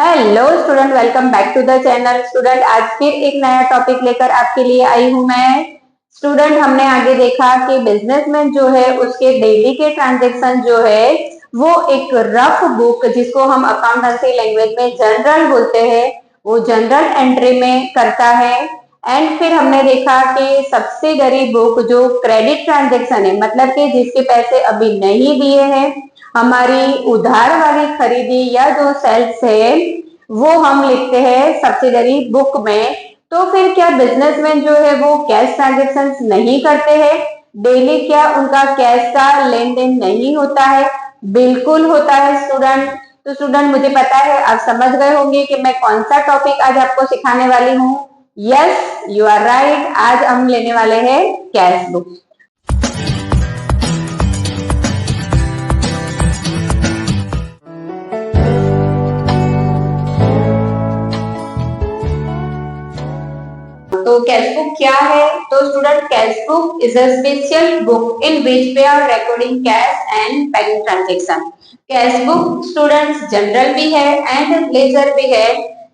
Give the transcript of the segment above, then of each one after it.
Hello student, welcome back to the channel. Student, आज फिर एक नया टॉपिक लेकर आपके लिए आई हूं मैं। स्टूडेंट, हमने आगे देखा कि बिजनेसमैन जो है उसके डेली के ट्रांजैक्शन जो है वो एक रफ बुक, जिसको हम अकाउंटेंसी लैंग्वेज में जनरल बोलते हैं, वो जनरल एंट्री में करता है। एंड फिर हमने देखा कि सब्सिडरी बुक जो क्रेडिट ट्रांजैक्शन है, मतलब कि जिसके पैसे अभी नहीं दिए हैं, हमारी उधार वाली खरीदी या जो सेल्स है वो हम लिखते हैं सब्सिडरी बुक में। तो फिर क्या बिजनेसमैन जो है वो कैश ट्रांजेक्शन नहीं करते हैं? डेली क्या उनका कैश का लेन देन नहीं होता है? बिल्कुल होता है स्टूडेंट। तो स्टूडेंट, मुझे पता है आप समझ गए होंगे कि मैं कौन सा टॉपिक आज आपको सिखाने वाली हूँ। Yes, you are right. आज हम लेने वाले हैं कैश बुक। तो कैश बुक क्या है? तो student, cash book is a special book in which we are recording cash and banking transaction. Cash book students general भी है एंड लेजर भी है।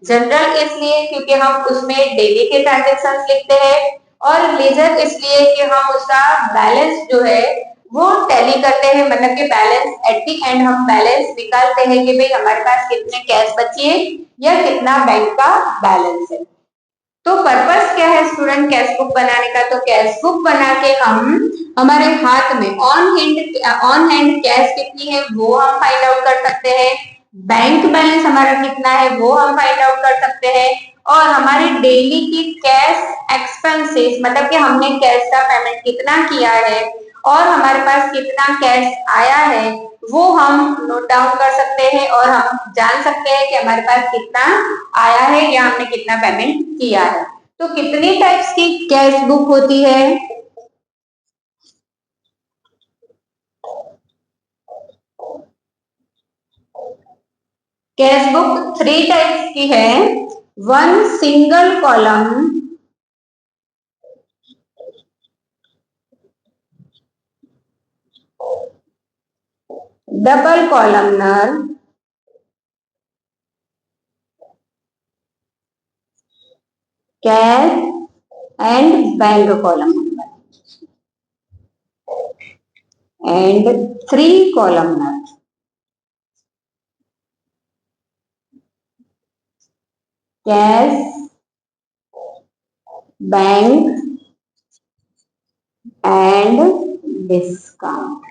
जनरल इसलिए क्योंकि हम उसमें डेली के ट्रांजैक्शन लिखते हैं, और लेजर इसलिए कि हम उसका बैलेंस जो है वो टैली करते हैं, मतलब कि बैलेंस एट द एंड हम बैलेंस निकालते हैं कि भाई हमारे पास कितने कैश बची है या कितना बैंक का बैलेंस है। तो पर्पस क्या है स्टूडेंट कैश बुक बनाने का? तो कैश बुक बना के हम हमारे हाथ में ऑन हैंड कैश कितनी है वो हम फाइंड आउट कर सकते हैं, बैंक बैलेंस हमारा कितना है वो हम फाइंड आउट कर सकते हैं, और हमारी डेली की कैश एक्सपेंसेस, मतलब कि हमने कैश का पेमेंट कितना किया है और हमारे पास कितना कैश आया है वो हम नोट डाउन कर सकते हैं, और हम जान सकते हैं कि हमारे पास कितना आया है या हमने कितना पेमेंट किया है। तो कितनी टाइप्स की कैश बुक होती है? कैश बुक 3 टाइप्स की है। One single column, double columnar, cash and bank column and 3 columnar, cash, bank and discount.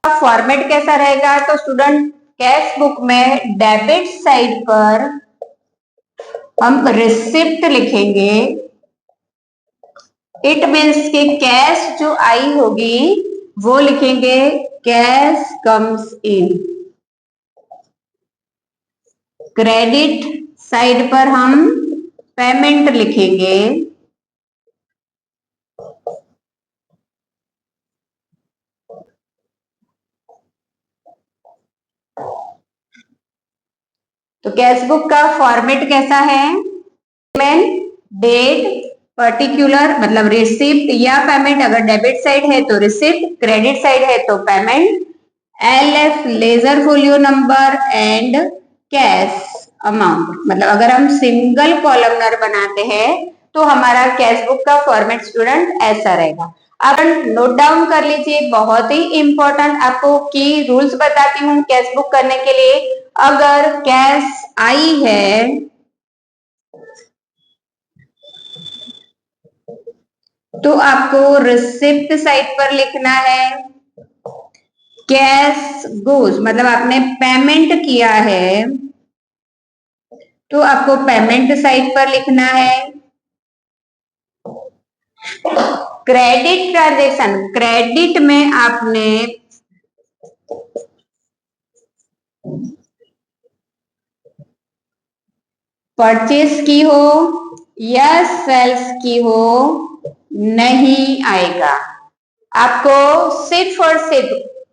Format कैसा रहेगा? तो स्टूडेंट, कैश बुक में डेबिट साइड पर हम रिसिप्ट लिखेंगे। इट मीन्स कि कैश जो आई होगी वो लिखेंगे cash comes in. Credit side पर हम पेमेंट लिखेंगे। तो कैश बुक का फॉर्मेट कैसा है? पेमेंट, डेट, पर्टिकुलर मतलब रिसिप्ट या पेमेंट। अगर डेबिट साइड है तो रिसिप्ट, क्रेडिट साइड है तो payment, LF ledger folio number and cash amount. मतलब अगर हम सिंगल कॉलमनर बनाते हैं तो हमारा कैश बुक का फॉर्मेट स्टूडेंट ऐसा रहेगा। आप नोट डाउन कर लीजिए, बहुत ही इंपॉर्टेंट आपको की रूल्स बताती हूँ कैश बुक करने के लिए। अगर कैश आई है तो आपको रिसिप्ट साइड पर लिखना है कैश गोज, मतलब आपने पेमेंट किया है तो आपको पेमेंट साइड पर लिखना है। क्रेडिट ट्रांजेक्शन, क्रेडिट में आपने परचेस की हो या सेल्स की हो नहीं आएगा। आपको सिर्फ और सिर्फ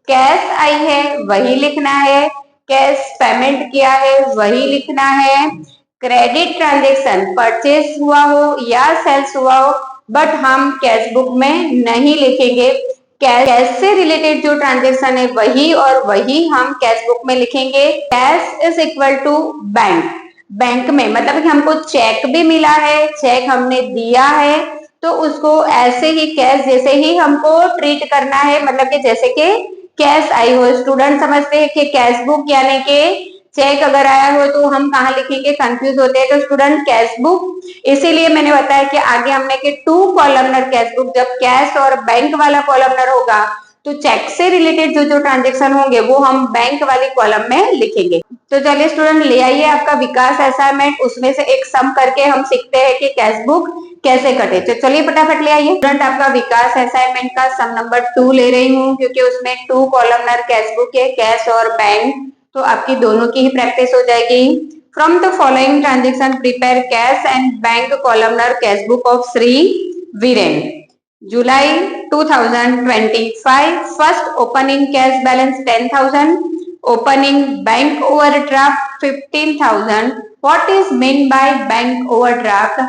कैश आई है वही लिखना है, कैश पेमेंट किया है वही लिखना है। क्रेडिट ट्रांजेक्शन परचेस हुआ हो या सेल्स हुआ हो, बट हम कैश बुक में नहीं लिखेंगे। कैश से रिलेटेड जो ट्रांजेक्शन है वही और वही हम कैश बुक में लिखेंगे। Cash is equal to bank. Bank में मतलब कि हमको चेक भी मिला है, चेक हमने दिया है, तो उसको ऐसे ही कैश जैसे ही हमको ट्रीट करना है, मतलब कि जैसे कि कैश आई हो। स्टूडेंट समझते हैं कि कैश बुक यानी कि चेक अगर आया हो तो हम कहाँ लिखेंगे, कंफ्यूज होते हैं। तो स्टूडेंट कैश बुक, इसीलिए मैंने बताया कि आगे हमने कि 2 कॉलमनर कैश बुक, जब कैश और बैंक वाला कॉलमनर होगा तो चेक से रिलेटेड जो जो ट्रांजेक्शन होंगे वो हम बैंक वाली कॉलम में लिखेंगे। तो चलिए स्टूडेंट ले आइए आपका विकास असाइनमेंट, उसमें से एक सम करके हम सीखते हैं कि कैश बुक कैसे कटे। तो चलिए फटाफट ले आइए। स्टूडेंट आपका विकास असाइनमेंट का सम नंबर 2 ले रही हूँ, क्योंकि उसमें 2 कॉलमनर कैश बुक है, कैश और बैंक, तो आपकी दोनों की ही प्रैक्टिस हो जाएगी। From the following transaction prepare cash and bank columnar cash book of Shri Viren. July 2025, first opening cash balance 10,000, opening bank overdraft 15,000। What is mean by bank overdraft?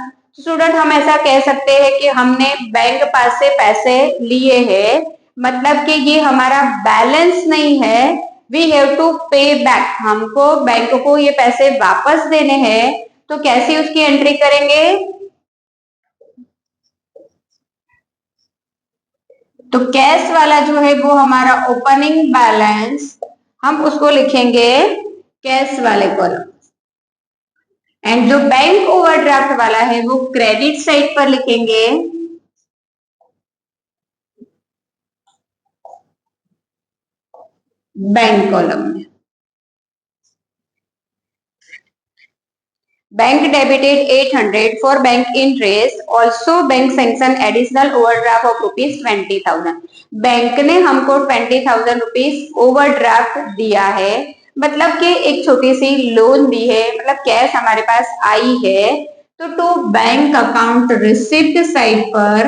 Student हम ऐसा कह सकते हैं कि हमने बैंक पास से पैसे लिए हैं, मतलब कि ये हमारा बैलेंस नहीं है, वी हैव टू पे बैक, हमको बैंक को ये पैसे वापस देने हैं। तो कैसे उसकी एंट्री करेंगे? तो कैश वाला जो है वो हमारा ओपनिंग बैलेंस, हम उसको लिखेंगे कैश वाले कॉलम, एंड जो बैंक ओवरड्राफ्ट वाला है वो क्रेडिट साइड पर लिखेंगे बैंक कॉलम में। Bank debited 800 for bank interest, also bank sanction additional overdraft of ₹20,000। Bank ने हमको 20,000 रुपीज ओवरड्राफ्ट दिया है, मतलब कि एक छोटी सी लोन दी है, मतलब कैश हमारे पास आई है। तो to bank account receipt side पर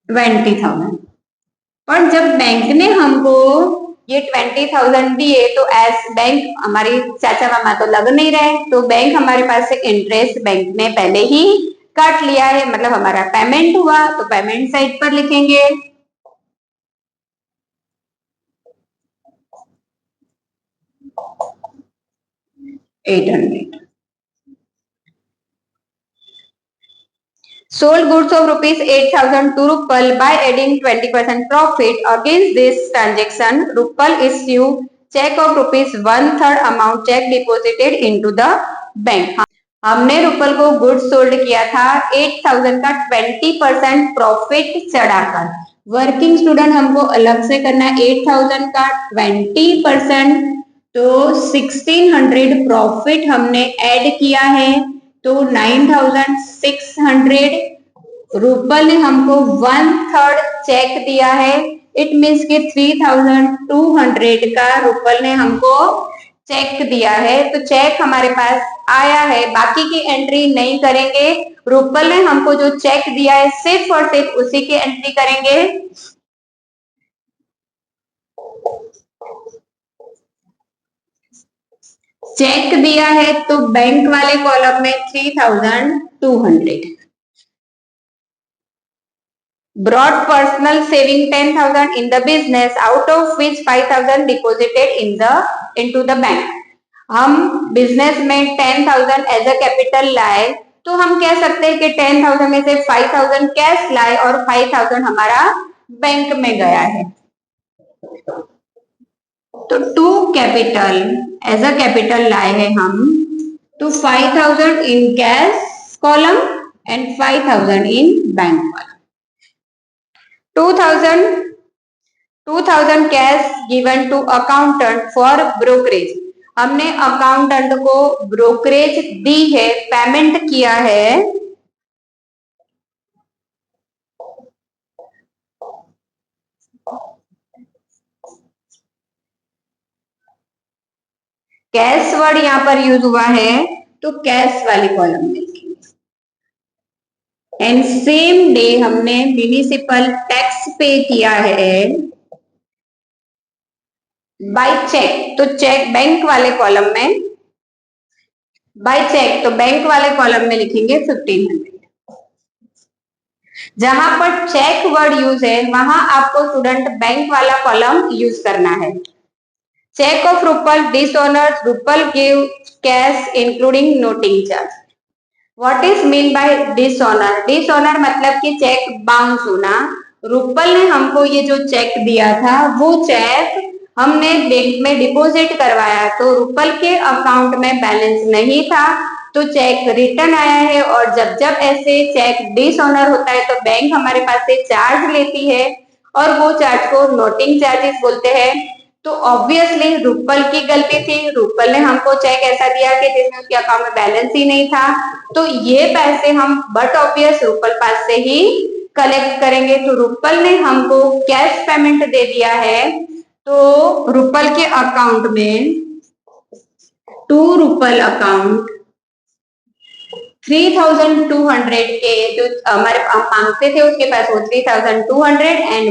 20,000, पर जब बैंक ने हमको ये 20,000 दिए तो एस बैंक, हमारी चाचा मामा तो लग नहीं रहे, तो बैंक हमारे पास से इंटरेस्ट बैंक ने पहले ही काट लिया है, मतलब हमारा पेमेंट हुआ, तो पेमेंट साइड पर लिखेंगे 800। Sold goods of ₹8,000 to Rupal by adding 20% profit. Against this transaction, Rupal issue check of ₹1/3 amount check deposited into the bank. हमने रुपल को गुड्स सोल्ड किया था 8,000 का 20% प्रॉफिट चढ़ाकर। वर्किंग स्टूडेंट हमको अलग से करना है, 8,000 का 20%, तो 1,600 प्रॉफिट हमने ऐड किया है, तो 9,600। रूपल ने हमको 1/3 चेक दिया है, इट मीन्स कि 3,200 का रूपल ने हमको चेक दिया है, तो चेक हमारे पास आया है, बाकी की एंट्री नहीं करेंगे। रूपल ने हमको जो चेक दिया है सिर्फ और सिर्फ उसी की एंट्री करेंगे। चेक दिया है तो बैंक वाले कॉलम में 3,200। Brought personal saving 10,000 in the business, out of which 5,000 deposited into the bank. हम बिजनेस में 10,000 एज अ कैपिटल लाए, तो हम कह सकते हैं कि 10,000 में से 5,000 कैश लाए और 5,000 हमारा बैंक में गया है। तो to capital as a capital लाए हैं हम, तो 5,000 in cash column and 5,000 in bank column. 2,000 cash given to accountant for brokerage, हमने अकाउंटेंट को ब्रोकरेज दी है, पेमेंट किया है। कैश वर्ड यहां पर यूज हुआ है, तो कैश वाली कॉलम में लिखेंगे। एंड सेम डे हमने म्यूनिसिपल टैक्स पे किया है बाय चेक, तो चेक बैंक वाले कॉलम में, बाय चेक तो बैंक वाले कॉलम में लिखेंगे 1,500। जहां पर चेक वर्ड यूज है वहां आपको स्टूडेंट बैंक वाला कॉलम यूज करना है। Cheque of Rupal dishonour, Rupal give cash including noting charge. What is mean by dishonour? Dishonour मतलब कि चेक बाउंस होना। रूपल ने हमको ये जो चेक दिया था वो चेक हमने बैंक में डिपॉजिट करवाया, तो रूपल के अकाउंट में बैलेंस नहीं था, तो चेक रिटर्न आया है। और जब जब ऐसे चेक डिसऑनर होता है तो बैंक हमारे पास से चार्ज लेती है और वो चार्ज को नोटिंग चार्जेस बोलते हैं। तो ऑब्वियसली रूपल की गलती थी, रूपल ने हमको चेक ऐसा दिया कि जिसमें उसके अकाउंट में बैलेंस ही नहीं था, तो ये पैसे हम बट ऑब्वियस रूपल पास से ही कलेक्ट करेंगे। तो रूपल ने हमको कैश पेमेंट दे दिया है, तो रूपल के अकाउंट में टू रूपल अकाउंट 3200 के जो हमारे मांगते थे उसके पास वो 3200 एंड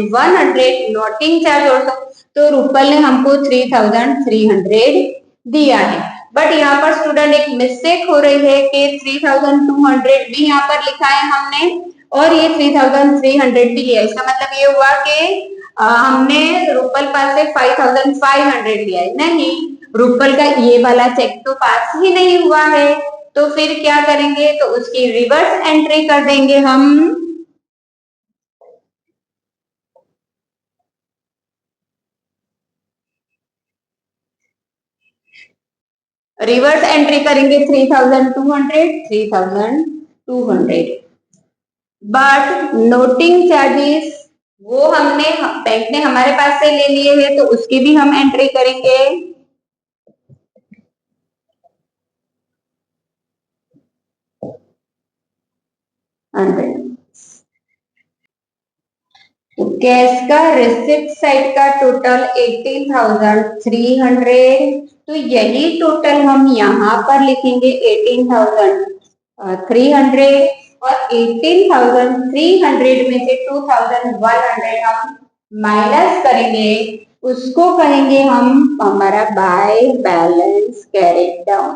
100 नोटिंग चार्ज ऑल्सो, तो रूपल ने हमको 3300 दिया है। बट यहाँ पर स्टूडेंट एक मिस्टेक हो रही है कि 3200 भी यहाँ पर लिखा है हमने और ये 3300 भी लिया। इसका मतलब ये हुआ कि हमने रूपल पास से 5500 लिया है, नहीं, रूपल का ये वाला चेक तो पास ही नहीं हुआ है, तो फिर क्या करेंगे, तो उसकी रिवर्स एंट्री कर देंगे हम। रिवर्स एंट्री करेंगे 3200 बट नोटिंग चार्जेस वो हमने बैंक ने हमारे पास से ले लिए हैं, तो उसकी भी हम एंट्री करेंगे। कैश का रिसिप्ट साइड का टोटल 18,300, तो यही टोटल हम यहाँ पर लिखेंगे 18,300 और 18,300 में से 2,100 हम माइनस करेंगे, उसको कहेंगे हम हमारा by balance carried down.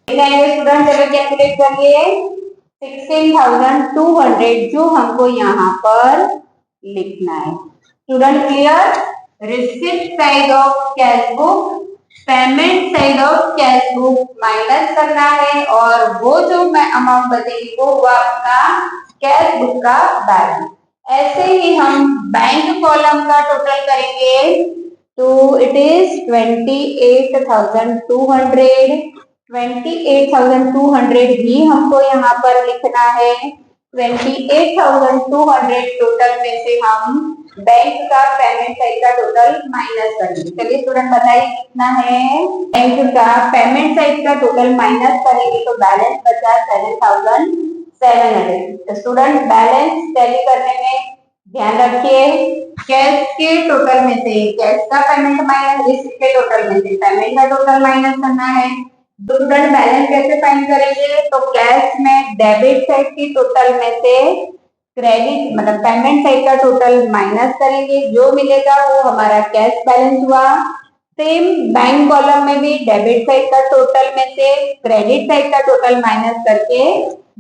Student चलो कैलकुलेट करिए 16,200 जो हमको यहाँ पर लिखना है। Student clear? Receipt side of cash book, payment side of cash book minus करना है और वो जो अमाउंट बचेगी वो हुआ आपका कैश बुक का बैलेंस। ऐसे ही हम बैंक कॉलम का टोटल करेंगे, तो इट इज 28,200 भी हमको यहाँ पर लिखना है। 28,200 टोटल में से हम बैंक का पेमेंट साइड का टोटल माइनस करेंगे। चलिए स्टूडेंट बताइए कितना है। बैंक का पेमेंट साइड का टोटल माइनस करेंगे तो बैलेंस बचा 7,700। स्टूडेंट बैलेंस टैली करने में ध्यान रखिए कैश के टोटल में से कैश का पेमेंट माइनस रिसिप्ट के टोटल में से पेमेंट का टोटल माइनस करना है। स्टूडेंट बैलेंस कैसे फाइंड करेंगे, तो कैश में डेबिट साइड की टोटल में से क्रेडिट मतलब पेमेंट साइड का टोटल माइनस करेंगे, जो मिलेगा वो हमारा कैश बैलेंस हुआ। सेम बैंक कॉलम में भी डेबिट साइड का टोटल में से क्रेडिट साइड का टोटल माइनस करके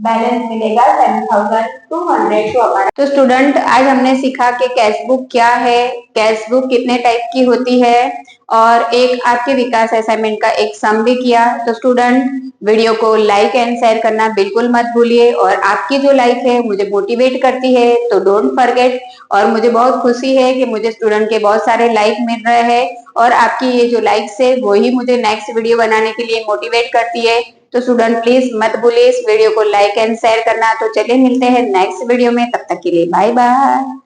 बैलेंस मिलेगा 7,200 हमारा। तो स्टूडेंट आज हमने सीखा कि कैश बुक क्या है, कैश बुक कितने टाइप की होती है और एक आपके विकास असाइनमेंट का एक सम भी किया। तो स्टूडेंट वीडियो को लाइक एंड शेयर करना बिल्कुल मत भूलिए और आपकी जो लाइक है मुझे मोटिवेट करती है, तो डोंट फॉरगेट। और मुझे बहुत खुशी है कि मुझे स्टूडेंट के बहुत सारे लाइक मिल रहे हैं और आपकी ये जो लाइक्स है वो ही मुझे नेक्स्ट वीडियो बनाने के लिए मोटिवेट करती है। तो स्टूडेंट प्लीज मत भूलिए इस वीडियो को लाइक एंड शेयर करना। तो चलिए मिलते हैं नेक्स्ट वीडियो में, तब तक के लिए बाय बाय।